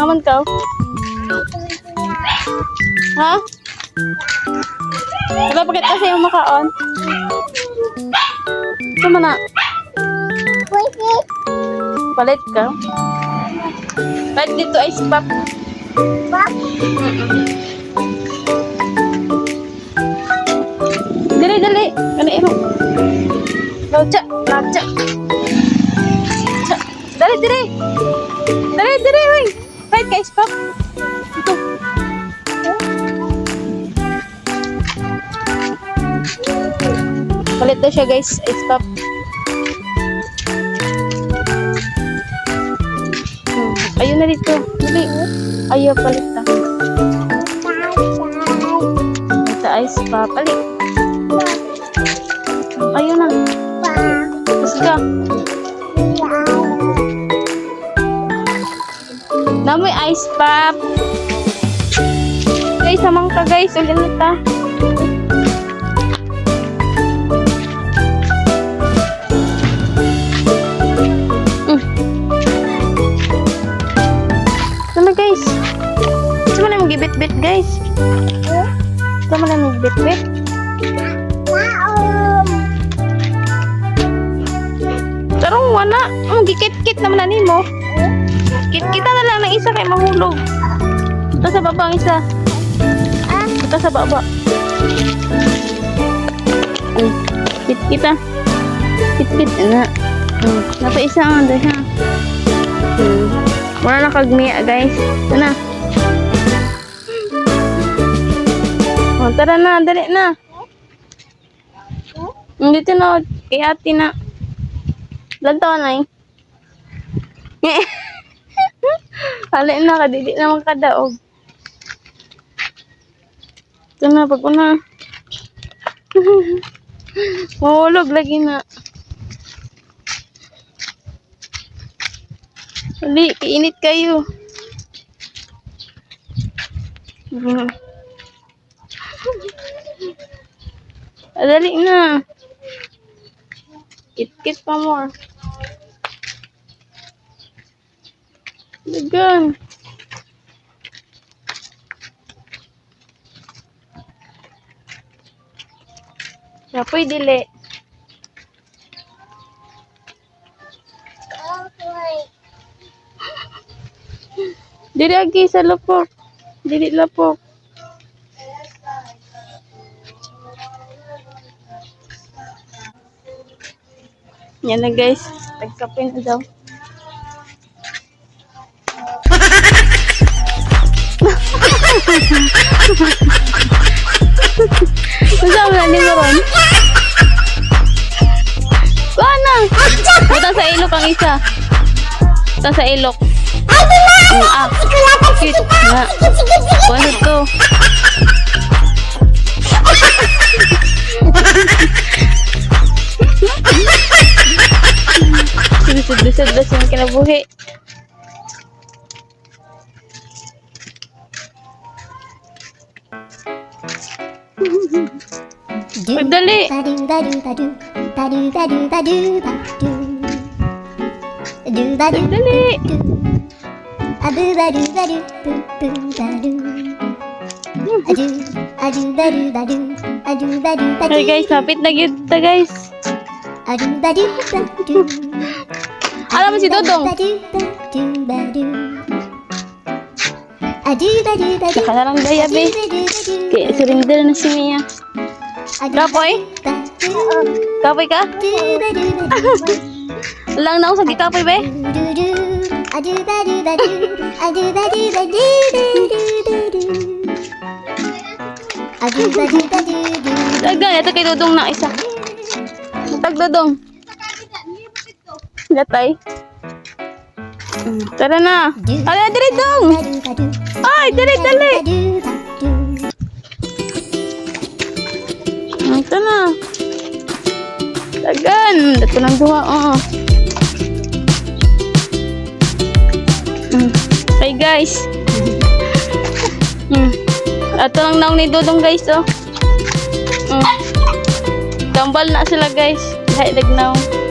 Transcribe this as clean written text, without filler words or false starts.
Haman ka. Ha? Diba bakit kasi yung makaon? Ito mo na. Palit ka? Palit dito ay spap. Dali, dali. Ano imo? Lautsa, lautsa. Dali, dali. Dali, dali, wey. Palit ka, spap. Ito. Palit daw siya, guys. Spap. Ayun na dito. Dali. Ayaw, palit ta. Ito ay spa. Palit. Ayun na. Tapos ka. Namoy ice pop. Guys, samang ka guys. Ulit na ta. Sama guys. Sama na yung gibit-bit guys. Sama na yung gibit-bit. Tarong wala. Gikit-kit naman na nimo. Kita na lang ng isa kay mahulog. Ito sa baba ang isa. Ito sa baba. Kit-kit ah. Kit-kit na. Napa isa ang ando siya. Wala na kagmiya guys. Ito na. Oh, tara na. Dali na. Dito na. Kay ate na. Lantaw na eh. Hali na, kadili naman kadaog. Ito na, pag una. Mahulog lagi na. Hali, kiinit kayo. Dali na. Kit-kit pa more. Dagan. Siyapoy dili. Dili agi sa lapok. Dili lapok. Yan na guys. Tagkapin na daw. Masama na ni Moron. Kuana. Ito sa ilok ang isa. Ito sa ilok. Cute na. Kuana ito. Bisod-bisod yung kinabuhi. Pagdali. Hey guys, hapit na kita guys. Alam mo si Dodong. Saka na lang gaya be. Kaya surrender na si Mia. Kapoy? Kapoy ka? Lang na ako sa kapoy be. Dagan, ito kay Dodong na isa. Tag Dodong. Gatay. Tara na. Ala, dali Dong. Ay, dali, dali. Ito na. Dagan. Ito lang duha, oh. Hey guys. Ito lang naong ni Dodong guys, oh. Tambal na sila guys. Dahil nagnaw.